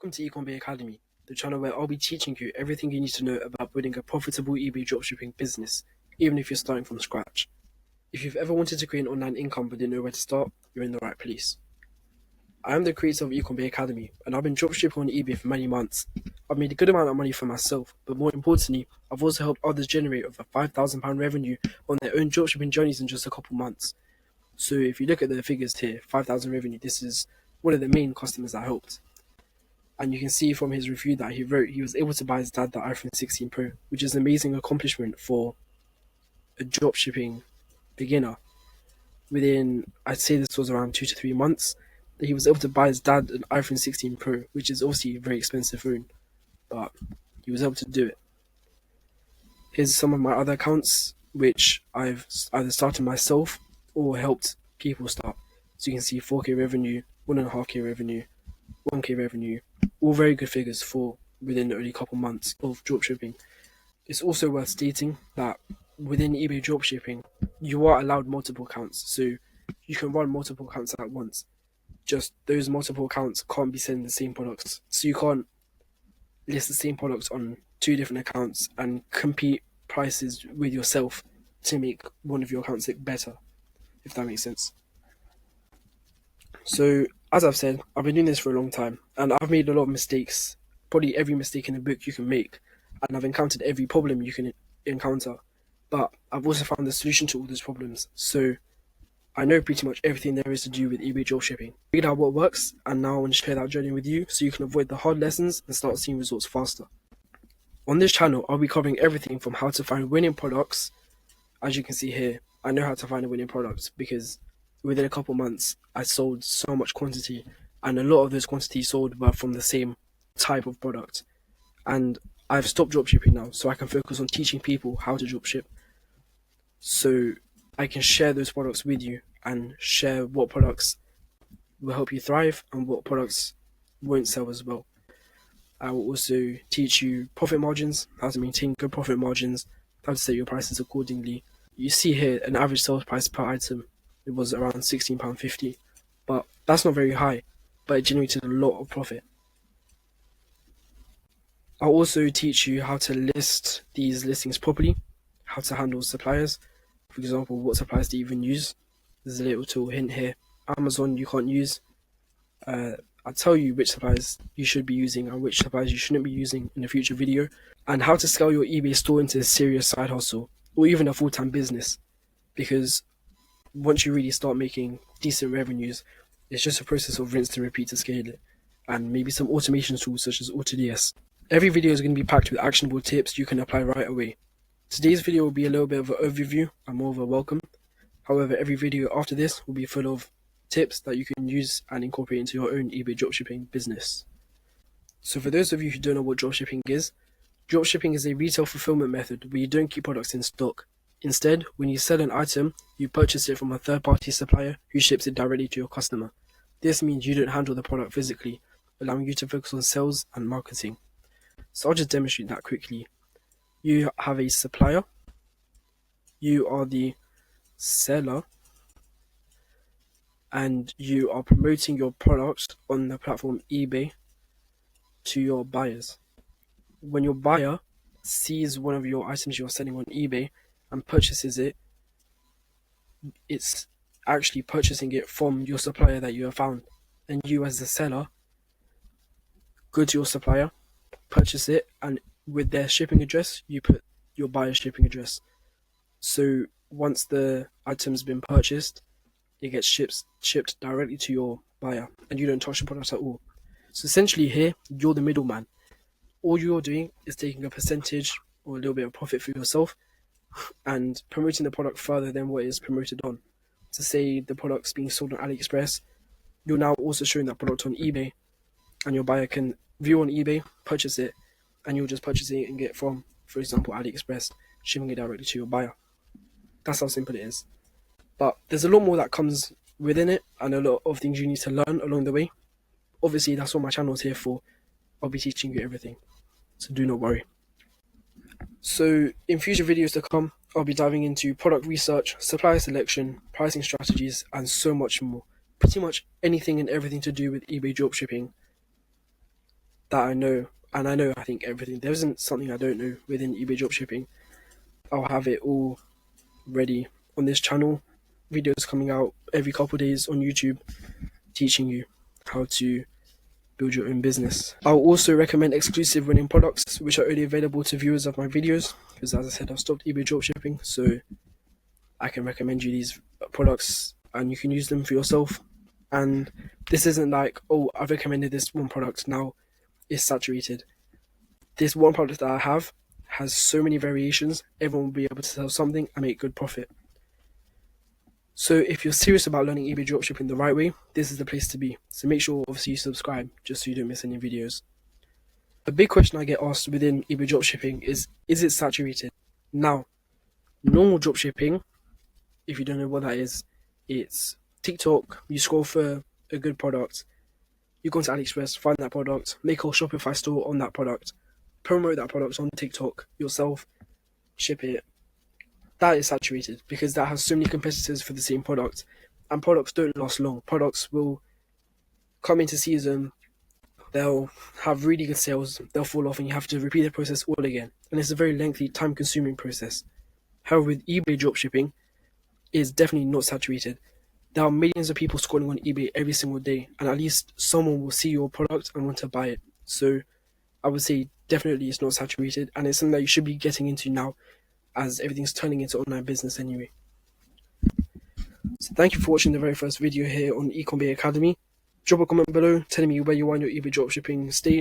Welcome to eComBay Academy, the channel where I'll be teaching you everything you need to know about building a profitable eBay dropshipping business, even if you're starting from scratch. If you've ever wanted to create an online income but didn't know where to start, you're in the right place. I am the creator of eComBay Academy, and I've been dropshipping on eBay for many months. I've made a good amount of money for myself, but more importantly, I've also helped others generate over £5,000 revenue on their own dropshipping journeys in just a couple months. So if you look at the figures here, 5,000 revenue, this is one of the main customers I helped. And you can see from his review that he wrote, he was able to buy his dad the iPhone 16 Pro, which is an amazing accomplishment for a dropshipping beginner. Within, I'd say this was around 2 to 3 months, that he was able to buy his dad an iPhone 16 Pro, which is obviously a very expensive phone, but he was able to do it. Here's some of my other accounts, which I've either started myself or helped people start. So you can see 4K revenue, 1.5K revenue, 1K revenue, all very good figures for within only a couple months of dropshipping. It's also worth stating that within eBay dropshipping, you are allowed multiple accounts, so you can run multiple accounts at once. Just those multiple accounts can't be selling the same products, so you can't list the same products on 2 different accounts and compete prices with yourself to make one of your accounts look better, if that makes sense. So, as I've said, I've been doing this for a long time, and I've made a lot of mistakes, probably every mistake in the book you can make, and I've encountered every problem you can encounter, but I've also found the solution to all those problems, so I know pretty much everything there is to do with eBay dropshipping. Figured out what works, and now I want to share that journey with you so you can avoid the hard lessons and start seeing results faster. On this channel, I'll be covering everything from how to find winning products. As you can see here, I know how to find a winning product because within a couple months, I sold so much quantity, and a lot of those quantities sold were from the same type of product. And I've stopped dropshipping now, so I can focus on teaching people how to dropship. So I can share those products with you and share what products will help you thrive and what products won't sell as well. I will also teach you profit margins, how to maintain good profit margins, how to set your prices accordingly. You see here an average sales price per item. It was around £16.50, but that's not very high, but it generated a lot of profit. I'll also teach you how to list these listings properly, how to handle suppliers. For example, what suppliers to even use. There's a little hint here. Amazon you can't use. I'll tell you which suppliers you should be using and which suppliers you shouldn't be using in a future video, and how to scale your eBay store into a serious side hustle or even a full-time business, because once you really start making decent revenues, it's just a process of rinse and repeat to scale it, and maybe some automation tools such as AutoDS. Every video is going to be packed with actionable tips you can apply right away. Today's video will be a little bit of an overview and more of a welcome. However, every video after this will be full of tips that you can use and incorporate into your own eBay dropshipping business. So for those of you who don't know what dropshipping is a retail fulfillment method where you don't keep products in stock. Instead, when you sell an item, you purchase it from a third-party supplier who ships it directly to your customer. This means you don't handle the product physically, allowing you to focus on sales and marketing. So I'll just demonstrate that quickly. You have a supplier, you are the seller, and you are promoting your product on the platform eBay to your buyers. When your buyer sees one of your items you're selling on eBay and purchases it, it's actually purchasing it from your supplier that you have found. And you as the seller go to your supplier, purchase it, and with their shipping address, you put your buyer's shipping address. So once the item's been purchased, it gets shipped directly to your buyer, and you don't touch the product at all. So essentially here, you're the middleman. All you're doing is taking a percentage or a little bit of profit for yourself and promoting the product further than what is promoted on. To say the product's being sold on AliExpress, you're now also showing that product on eBay, and your buyer can view on eBay, purchase it, and you're just purchasing it and get it from, for example, AliExpress, shipping it directly to your buyer. That's how simple it is. But there's a lot more that comes within it, and a lot of things you need to learn along the way. Obviously, that's what my channel is here for. I'll be teaching you everything, so do not worry. So in future videos to come, I'll be diving into product research, supplier selection, pricing strategies, and so much more. Pretty much anything and everything to do with eBay dropshipping. that I know, and I know I think everything. There isn't something I don't know within eBay dropshipping. I'll have it all ready on this channel. Videos coming out every couple of days on YouTube teaching you how to build your own business. I'll also recommend exclusive winning products which are only available to viewers of my videos, because as I said, I've stopped eBay dropshipping, so I can recommend you these products and you can use them for yourself. And this isn't like, oh, I've recommended this one product, now it's saturated. This one product that I have has so many variations, everyone will be able to sell something and make good profit. So if you're serious about learning eBay dropshipping the right way, this is the place to be. So make sure obviously you subscribe just so you don't miss any videos. A big question I get asked within eBay dropshipping is it saturated? Now, normal dropshipping, if you don't know what that is, it's TikTok, you scroll for a good product, you go to AliExpress, find that product, make a Shopify store on that product, promote that product on TikTok yourself, ship it. That is saturated because that has so many competitors for the same product, and products don't last long. Products will come into season, they'll have really good sales, they'll fall off, and you have to repeat the process all again. And it's a very lengthy, time-consuming process. However, with eBay dropshipping, it's definitely not saturated. There are millions of people scrolling on eBay every single day, and at least someone will see your product and want to buy it. So I would say definitely it's not saturated, and it's something that you should be getting into now, as everything's turning into online business anyway. So thank you for watching the very first video here on eComBay Academy. Drop a comment below telling me where you are in your eBay dropshipping stage.